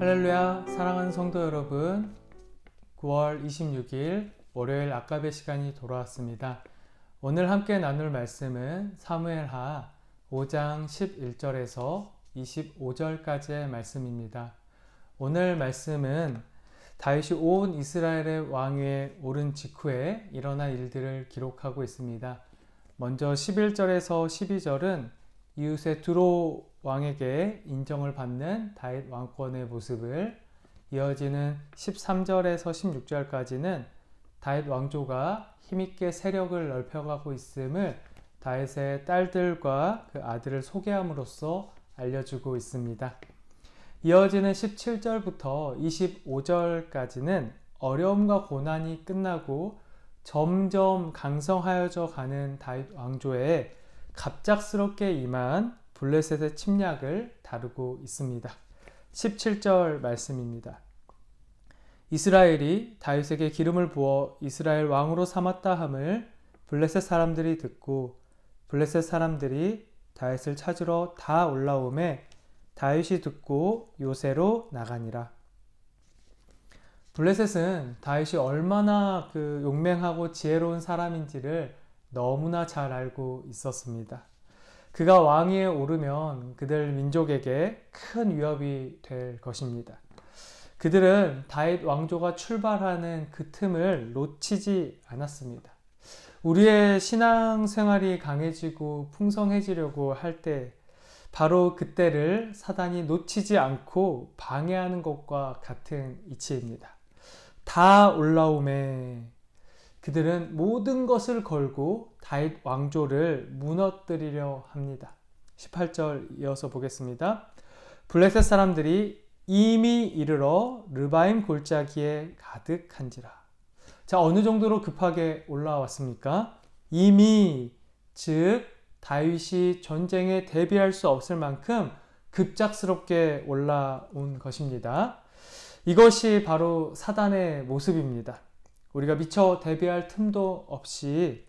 할렐루야, 사랑하는 성도 여러분, 9월 26일 월요일 아까베 시간이 돌아왔습니다. 오늘 함께 나눌 말씀은 사무엘하 5장 11절에서 25절까지의 말씀입니다. 오늘 말씀은 다윗이 온 이스라엘의 왕위에 오른 직후에 일어난 일들을 기록하고 있습니다. 먼저 11절에서 12절은 이웃의 두로 왕에게 인정을 받는 다윗 왕권의 모습을, 이어지는 13절에서 16절까지는 다윗 왕조가 힘있게 세력을 넓혀가고 있음을 다윗의 딸들과 그 아들을 소개함으로써 알려주고 있습니다. 이어지는 17절부터 25절까지는 어려움과 고난이 끝나고 점점 강성하여져 가는 다윗 왕조에 갑작스럽게 임한 블레셋의 침략을 다루고 있습니다. 17절 말씀입니다. 이스라엘이 다윗에게 기름을 부어 이스라엘 왕으로 삼았다 함을 블레셋 사람들이 듣고 블레셋 사람들이 다윗을 찾으러 다 올라오매 다윗이 듣고 요새로 나가니라. 블레셋은 다윗이 얼마나 용맹하고 지혜로운 사람인지를 너무나 잘 알고 있었습니다. 그가 왕위에 오르면 그들 민족에게 큰 위협이 될 것입니다. 그들은 다윗 왕조가 출발하는 그 틈을 놓치지 않았습니다. 우리의 신앙생활이 강해지고 풍성해지려고 할 때 바로 그때를 사단이 놓치지 않고 방해하는 것과 같은 이치입니다. 다 올라오매 그들은 모든 것을 걸고 다윗 왕조를 무너뜨리려 합니다. 18절 이어서 보겠습니다. 블레셋 사람들이 이미 이르러 르바임 골짜기에 가득한지라. 자, 어느 정도로 급하게 올라왔습니까? 이미, 즉 다윗이 전쟁에 대비할 수 없을 만큼 급작스럽게 올라온 것입니다. 이것이 바로 사단의 모습입니다. 우리가 미처 대비할 틈도 없이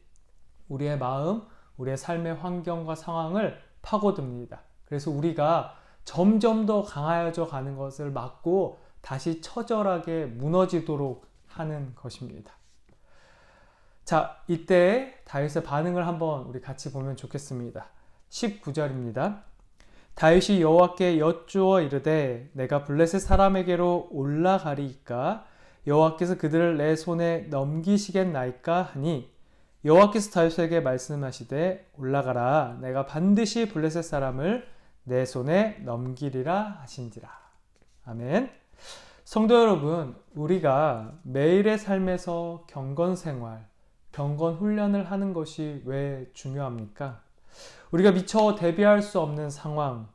우리의 마음, 우리의 삶의 환경과 상황을 파고듭니다. 그래서 우리가 점점 더 강하여져 가는 것을 막고 다시 처절하게 무너지도록 하는 것입니다. 자, 이때 다윗의 반응을 한번 우리 같이 보면 좋겠습니다. 19절입니다. 다윗이 여호와께 여쭈어 이르되 내가 블레셋 사람에게로 올라가리이까 여호와께서 그들을 내 손에 넘기시겠나이까 하니 여호와께서 다윗에게 말씀하시되 올라가라 내가 반드시 블레셋 사람을 내 손에 넘기리라 하신지라. 아멘. 성도 여러분, 우리가 매일의 삶에서 경건생활, 경건훈련을 하는 것이 왜 중요합니까? 우리가 미처 대비할 수 없는 상황,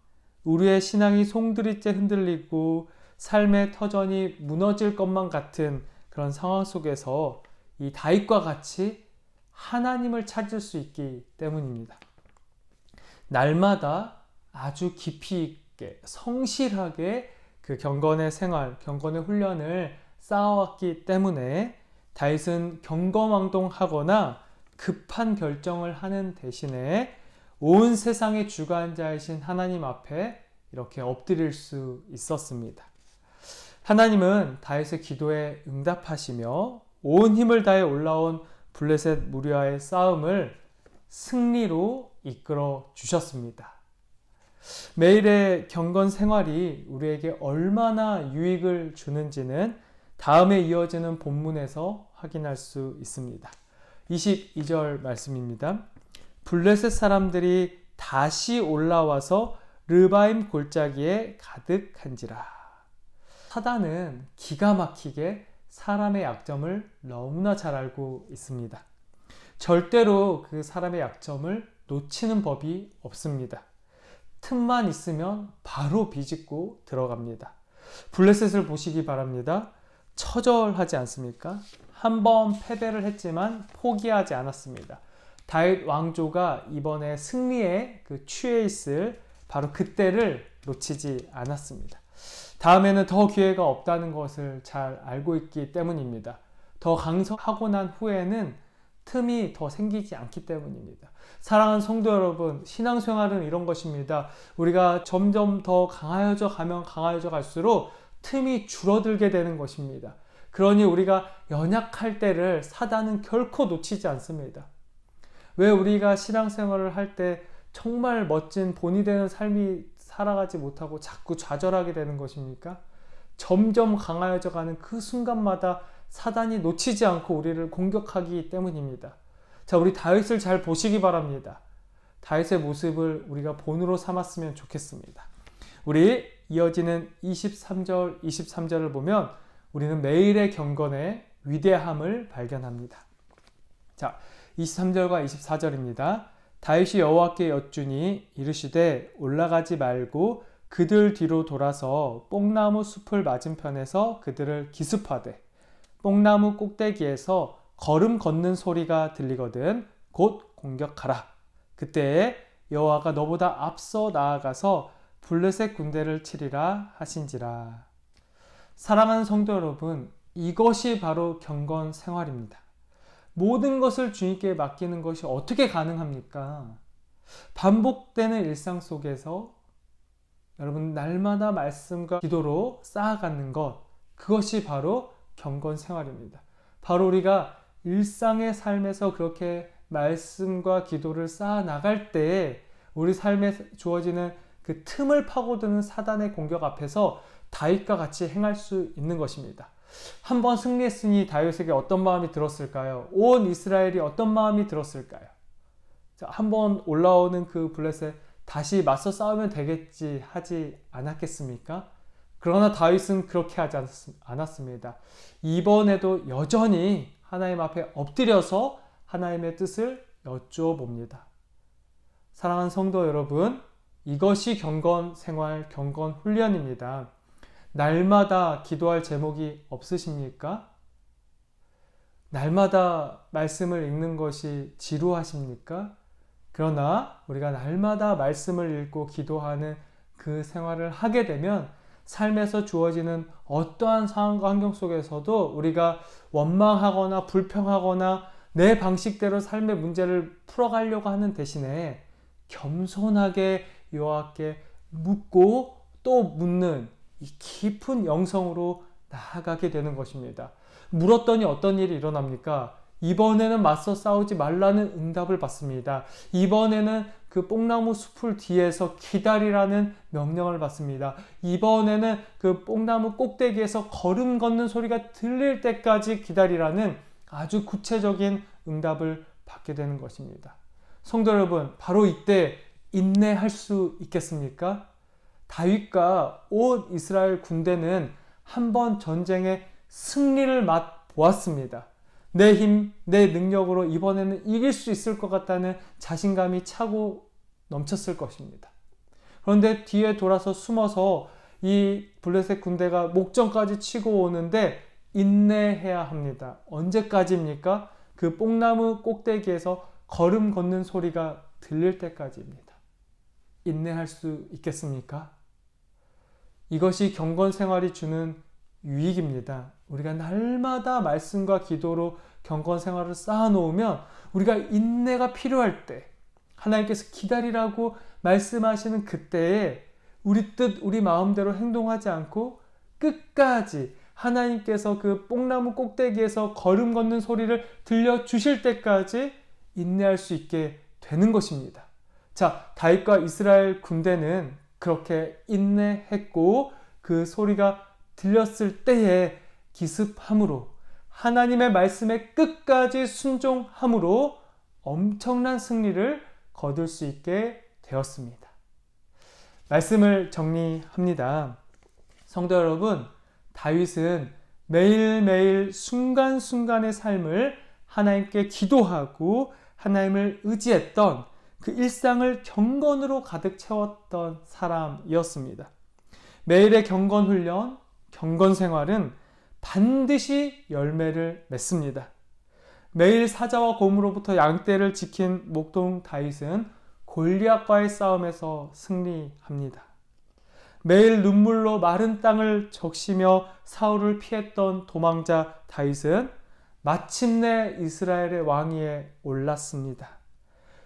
우리의 신앙이 송두리째 흔들리고 삶의 터전이 무너질 것만 같은 그런 상황 속에서 이 다윗과 같이 하나님을 찾을 수 있기 때문입니다. 날마다 아주 깊이 있게 성실하게 그 경건의 생활, 경건의 훈련을 쌓아왔기 때문에 다윗은 경거망동하거나 급한 결정을 하는 대신에 온 세상의 주관자이신 하나님 앞에 이렇게 엎드릴 수 있었습니다. 하나님은 다윗의 기도에 응답하시며 온 힘을 다해 올라온 블레셋 무리와의 싸움을 승리로 이끌어 주셨습니다. 매일의 경건 생활이 우리에게 얼마나 유익을 주는지는 다음에 이어지는 본문에서 확인할 수 있습니다. 22절 말씀입니다. 블레셋 사람들이 다시 올라와서 르바임 골짜기에 가득한지라. 사단은 기가 막히게 사람의 약점을 너무나 잘 알고 있습니다. 절대로 그 사람의 약점을 놓치는 법이 없습니다. 틈만 있으면 바로 비집고 들어갑니다. 블레셋을 보시기 바랍니다. 처절하지 않습니까? 한번 패배를 했지만 포기하지 않았습니다. 다윗 왕조가 이번에 승리에 취해 있을 바로 그때를 놓치지 않았습니다. 다음에는 더 기회가 없다는 것을 잘 알고 있기 때문입니다. 더 강성하고 난 후에는 틈이 더 생기지 않기 때문입니다. 사랑하는 성도 여러분, 신앙생활은 이런 것입니다. 우리가 점점 더 강하여져 가면 강하여져 갈수록 틈이 줄어들게 되는 것입니다. 그러니 우리가 연약할 때를 사단은 결코 놓치지 않습니다. 왜 우리가 신앙생활을 할 때 정말 멋진 본이 되는 삶이 살아가지 못하고 자꾸 좌절하게 되는 것입니까? 점점 강하여져 가는 그 순간마다 사단이 놓치지 않고 우리를 공격하기 때문입니다. 자, 우리 다윗을 잘 보시기 바랍니다. 다윗의 모습을 우리가 본으로 삼았으면 좋겠습니다. 우리 이어지는 23절을 보면 우리는 매일의 경건의 위대함을 발견합니다. 자, 23절과 24절입니다. 다윗이 여호와께 여쭈니 이르시되 올라가지 말고 그들 뒤로 돌아서 뽕나무 숲을 맞은편에서 그들을 기습하되 뽕나무 꼭대기에서 걸음 걷는 소리가 들리거든 곧 공격하라. 그때에 여호와가 너보다 앞서 나아가서 블레셋 군대를 치리라 하신지라. 사랑하는 성도 여러분, 이것이 바로 경건 생활입니다. 모든 것을 주님께 맡기는 것이 어떻게 가능합니까? 반복되는 일상 속에서 여러분 날마다 말씀과 기도로 쌓아가는 것, 그것이 바로 경건 생활입니다. 바로 우리가 일상의 삶에서 그렇게 말씀과 기도를 쌓아 나갈 때에 우리 삶에 주어지는 그 틈을 파고드는 사단의 공격 앞에서 다윗과 같이 행할 수 있는 것입니다. 한번 승리했으니 다윗에게 어떤 마음이 들었을까요? 온 이스라엘이 어떤 마음이 들었을까요? 자, 한번 올라오는 그 블레셋 다시 맞서 싸우면 되겠지 하지 않았겠습니까? 그러나 다윗은 그렇게 하지 않았습니다. 이번에도 여전히 하나님 앞에 엎드려서 하나님의 뜻을 여쭈어봅니다. 사랑하는 성도 여러분, 이것이 경건 생활, 경건 훈련입니다. 날마다 기도할 제목이 없으십니까? 날마다 말씀을 읽는 것이 지루하십니까? 그러나 우리가 날마다 말씀을 읽고 기도하는 그 생활을 하게 되면 삶에서 주어지는 어떠한 상황과 환경 속에서도 우리가 원망하거나 불평하거나 내 방식대로 삶의 문제를 풀어가려고 하는 대신에 겸손하게 여호와께 묻고 또 묻는 이 깊은 영성으로 나아가게 되는 것입니다. 물었더니 어떤 일이 일어납니까? 이번에는 맞서 싸우지 말라는 응답을 받습니다. 이번에는 그 뽕나무 숲을 뒤에서 기다리라는 명령을 받습니다. 이번에는 그 뽕나무 꼭대기에서 걸음 걷는 소리가 들릴 때까지 기다리라는 아주 구체적인 응답을 받게 되는 것입니다. 성도 여러분, 바로 이때 인내할 수 있겠습니까? 다윗과 온 이스라엘 군대는 한번 전쟁의 승리를 맛보았습니다. 내 힘, 내 능력으로 이번에는 이길 수 있을 것 같다는 자신감이 차고 넘쳤을 것입니다. 그런데 뒤에 돌아서 숨어서 이 블레셋 군대가 목전까지 치고 오는데 인내해야 합니다. 언제까지입니까? 그 뽕나무 꼭대기에서 걸음 걷는 소리가 들릴 때까지입니다. 인내할 수 있겠습니까? 이것이 경건 생활이 주는 유익입니다. 우리가 날마다 말씀과 기도로 경건 생활을 쌓아놓으면 우리가 인내가 필요할 때 하나님께서 기다리라고 말씀하시는 그때에 우리 뜻, 우리 마음대로 행동하지 않고 끝까지 하나님께서 그 뽕나무 꼭대기에서 걸음 걷는 소리를 들려주실 때까지 인내할 수 있게 되는 것입니다. 자, 다윗과 이스라엘 군대는 그렇게 인내했고 그 소리가 들렸을 때에 기습함으로 하나님의 말씀에 끝까지 순종함으로 엄청난 승리를 거둘 수 있게 되었습니다. 말씀을 정리합니다. 성도 여러분, 다윗은 매일매일 순간순간의 삶을 하나님께 기도하고 하나님을 의지했던 그 일상을 경건으로 가득 채웠던 사람이었습니다. 매일의 경건 훈련, 경건 생활은 반드시 열매를 맺습니다. 매일 사자와 곰으로부터 양떼를 지킨 목동 다윗은 골리앗과의 싸움에서 승리합니다. 매일 눈물로 마른 땅을 적시며 사울을 피했던 도망자 다윗은 마침내 이스라엘의 왕위에 올랐습니다.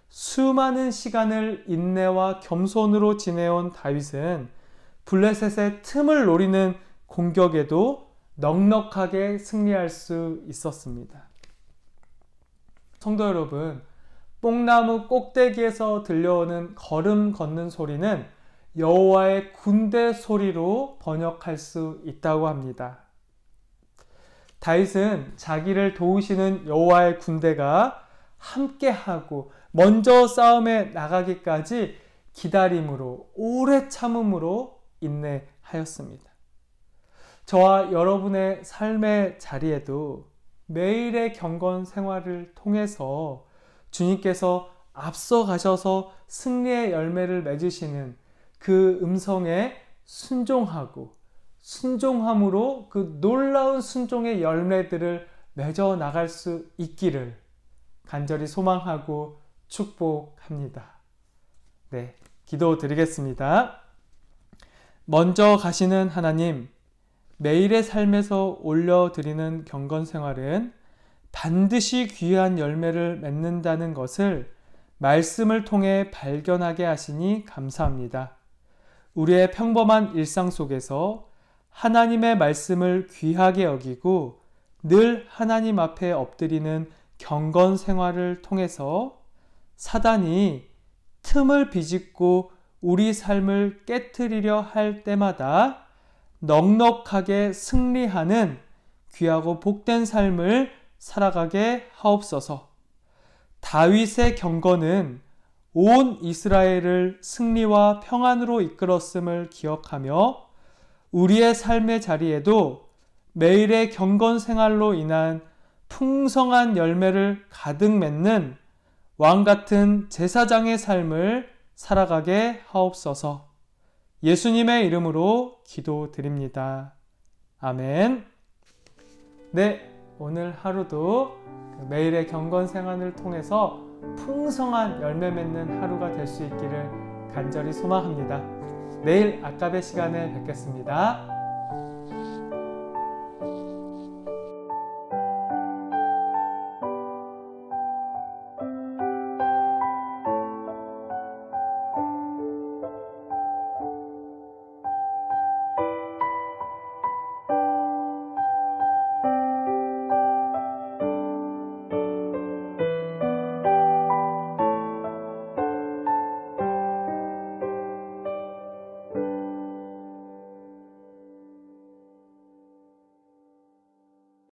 수많은 시간을 인내와 겸손으로 지내온 다윗은 블레셋의 틈을 노리는 공격에도 넉넉하게 승리할 수 있었습니다. 성도 여러분, 뽕나무 꼭대기에서 들려오는 걸음 걷는 소리는 여호와의 군대 소리로 번역할 수 있다고 합니다. 다윗은 자기를 도우시는 여호와의 군대가 함께하고 먼저 싸움에 나가기까지 기다림으로, 오래 참음으로 인내하였습니다. 저와 여러분의 삶의 자리에도 매일의 경건 생활을 통해서 주님께서 앞서 가셔서 승리의 열매를 맺으시는 그 음성에 순종하고 순종함으로 그 놀라운 순종의 열매들을 맺어 나갈 수 있기를 간절히 소망하고 축복합니다. 네, 기도드리겠습니다. 먼저 가시는 하나님, 매일의 삶에서 올려드리는 경건 생활은 반드시 귀한 열매를 맺는다는 것을 말씀을 통해 발견하게 하시니 감사합니다. 우리의 평범한 일상 속에서 하나님의 말씀을 귀하게 여기고 늘 하나님 앞에 엎드리는 경건 생활을 통해서 사단이 틈을 비집고 우리 삶을 깨트리려 할 때마다 넉넉하게 승리하는 귀하고 복된 삶을 살아가게 하옵소서. 다윗의 경건은 온 이스라엘을 승리와 평안으로 이끌었음을 기억하며 우리의 삶의 자리에도 매일의 경건 생활로 인한 풍성한 열매를 가득 맺는 왕같은 제사장의 삶을 살아가게 하옵소서. 예수님의 이름으로 기도드립니다. 아멘. 네, 오늘 하루도 매일의 경건 생활을 통해서 풍성한 열매 맺는 하루가 될 수 있기를 간절히 소망합니다. 내일 아까베 시간에 뵙겠습니다.